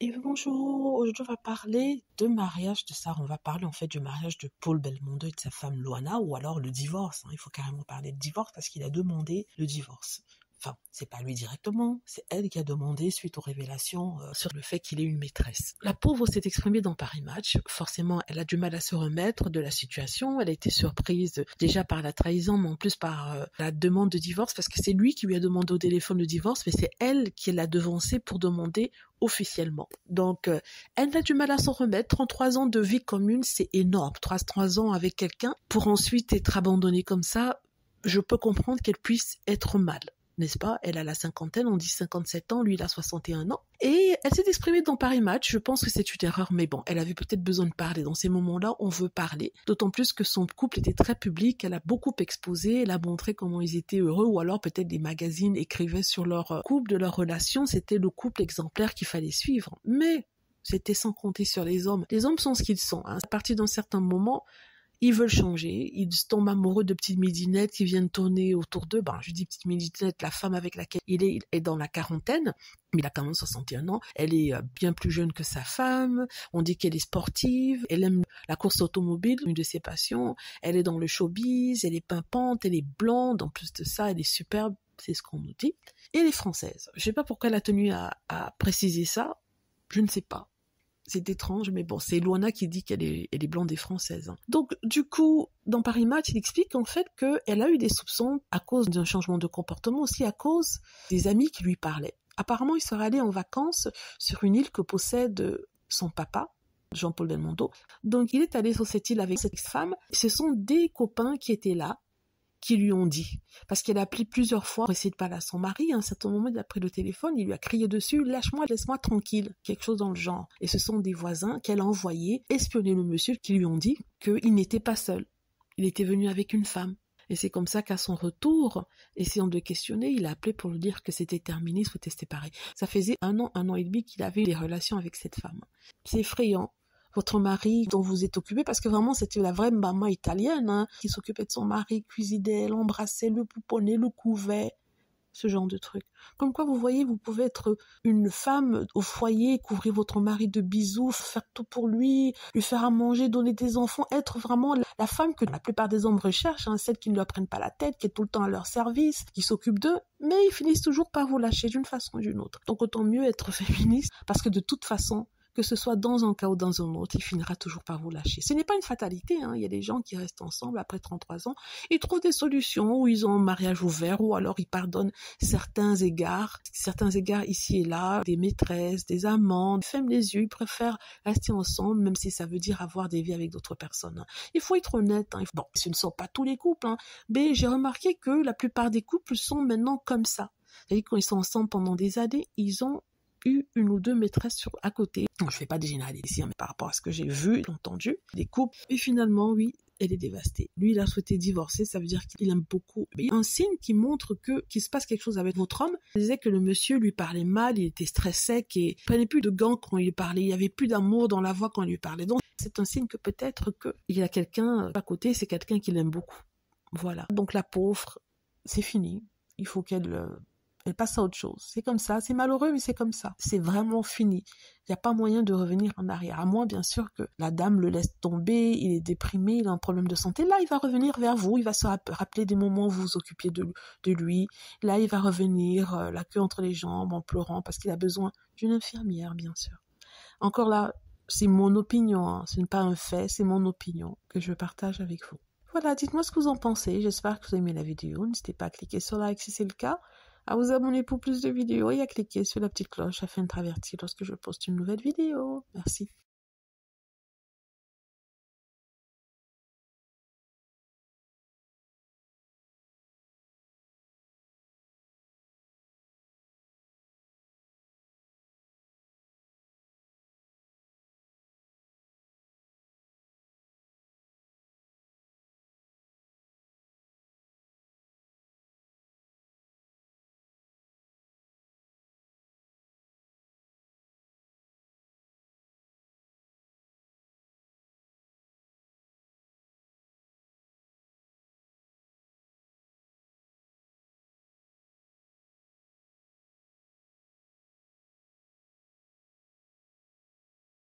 Et bonjour, aujourd'hui on va parler de mariage de Sarah, on va parler en fait du mariage de Paul Belmondo et de sa femme Luana, ou alors le divorce, il faut carrément parler de divorce parce qu'il a demandé le divorce. Enfin, c'est pas lui directement, c'est elle qui a demandé suite aux révélations sur le fait qu'il ait une maîtresse. La pauvre s'est exprimée dans Paris Match, forcément elle a du mal à se remettre de la situation, elle a été surprise déjà par la trahison, mais en plus par la demande de divorce, parce que c'est lui qui lui a demandé au téléphone le divorce, mais c'est elle qui l'a devancé pour demander officiellement. Donc, elle a du mal à s'en remettre. 33 ans de vie commune, c'est énorme. 33 ans avec quelqu'un pour ensuite être abandonnée comme ça, je peux comprendre qu'elle puisse être mal. N'est-ce pas? Elle a la cinquantaine, on dit 57 ans, lui il a 61 ans. Et elle s'est exprimée dans Paris Match, je pense que c'est une erreur, mais bon, elle avait peut-être besoin de parler. Dans ces moments-là, on veut parler. D'autant plus que son couple était très public, elle a beaucoup exposé, elle a montré comment ils étaient heureux, ou alors peut-être des magazines écrivaient sur leur couple, de leur relation, c'était le couple exemplaire qu'il fallait suivre. Mais c'était sans compter sur les hommes. Les hommes sont ce qu'ils sont. À partir d'un certain moment, ils veulent changer, ils tombent amoureux de petites midinettes qui viennent tourner autour d'eux. Je dis petite midinette, la femme avec laquelle il est dans la quarantaine, mais il a quand même 61 ans. Elle est bien plus jeune que sa femme. On dit qu'elle est sportive, elle aime la course automobile, une de ses passions. Elle est dans le showbiz, elle est pimpante, elle est blonde. En plus de ça, elle est superbe, c'est ce qu'on nous dit. Et elle est française. Je sais pas pourquoi elle a tenu à préciser ça. Je ne sais pas. C'est étrange, mais bon, c'est Luana qui dit qu'elle est blonde et française. Donc, du coup, dans Paris Match, il explique en fait qu'elle a eu des soupçons à cause d'un changement de comportement, aussi à cause des amis qui lui parlaient. Apparemment, il serait allé en vacances sur une île que possède son papa, Jean-Paul Belmondo. Donc, il est allé sur cette île avec cette femme. Ce sont des copains qui étaient là, qui lui ont dit, parce qu'elle a appelé plusieurs fois pour essayer de parler à son mari. À un certain moment, il a pris le téléphone, il lui a crié dessus, lâche-moi, laisse-moi tranquille, quelque chose dans le genre. Et ce sont des voisins qu'elle a envoyés espionner le monsieur, qui lui ont dit qu'il n'était pas seul, il était venu avec une femme. Et c'est comme ça qu'à son retour, essayant de le questionner, il a appelé pour lui dire que c'était terminé, souhaitait se séparer. Ça faisait un an et demi qu'il avait des relations avec cette femme. C'est effrayant. Votre mari dont vous êtes occupé, parce que vraiment c'était la vraie maman italienne, qui s'occupait de son mari, cuisinait, l'embrassait, le pouponnait, le couvait, ce genre de truc. Comme quoi, vous voyez, vous pouvez être une femme au foyer, couvrir votre mari de bisous, faire tout pour lui, lui faire à manger, donner des enfants, être vraiment la femme que la plupart des hommes recherchent, celle qui ne leur prennent pas la tête, qui est tout le temps à leur service, qui s'occupe d'eux, mais ils finissent toujours par vous lâcher d'une façon ou d'une autre. Donc autant mieux être féministe, parce que de toute façon, que ce soit dans un cas ou dans un autre, il finira toujours par vous lâcher. Ce n'est pas une fatalité, il y a des gens qui restent ensemble après 33 ans, ils trouvent des solutions, ou ils ont un mariage ouvert, ou alors ils pardonnent certains égards ici et là, des maîtresses, des amants, ils ferment les yeux, ils préfèrent rester ensemble, même si ça veut dire avoir des vies avec d'autres personnes. Il faut être honnête, bon, ce ne sont pas tous les couples, mais j'ai remarqué que la plupart des couples sont maintenant comme ça. C'est-à-dire quand ils sont ensemble pendant des années, ils ont eu une ou deux maîtresses à côté. Je ne fais pas de généralité, mais par rapport à ce que j'ai vu et entendu, des couples. Et finalement, oui, elle est dévastée. Lui, il a souhaité divorcer, ça veut dire qu'il aime beaucoup. Mais il y a un signe qui montre qu'il se passe quelque chose avec votre homme. Il disait que le monsieur lui parlait mal, il était très sec et il prenait plus de gants quand il lui parlait. Il y avait plus d'amour dans la voix quand il lui parlait. Donc, c'est un signe que peut-être qu'il y a quelqu'un à côté, c'est quelqu'un qu'il aime beaucoup. Voilà. Donc, la pauvre, c'est fini. Il faut qu'elle passe à autre chose. C'est comme ça. C'est malheureux, mais c'est comme ça. C'est vraiment fini. Il n'y a pas moyen de revenir en arrière. À moins, bien sûr, que la dame le laisse tomber, il est déprimé, il a un problème de santé. Là, il va revenir vers vous. Il va se rappeler des moments où vous vous occupiez de lui. Là, il va revenir, la queue entre les jambes, en pleurant, parce qu'il a besoin d'une infirmière, bien sûr. Encore là, c'est mon opinion. Ce n'est pas un fait, c'est mon opinion que je partage avec vous. Voilà, dites-moi ce que vous en pensez. J'espère que vous avez aimé la vidéo. N'hésitez pas à cliquer sur like si c'est le cas, à vous abonner pour plus de vidéos et à cliquer sur la petite cloche afin d'être averti lorsque je poste une nouvelle vidéo. Merci.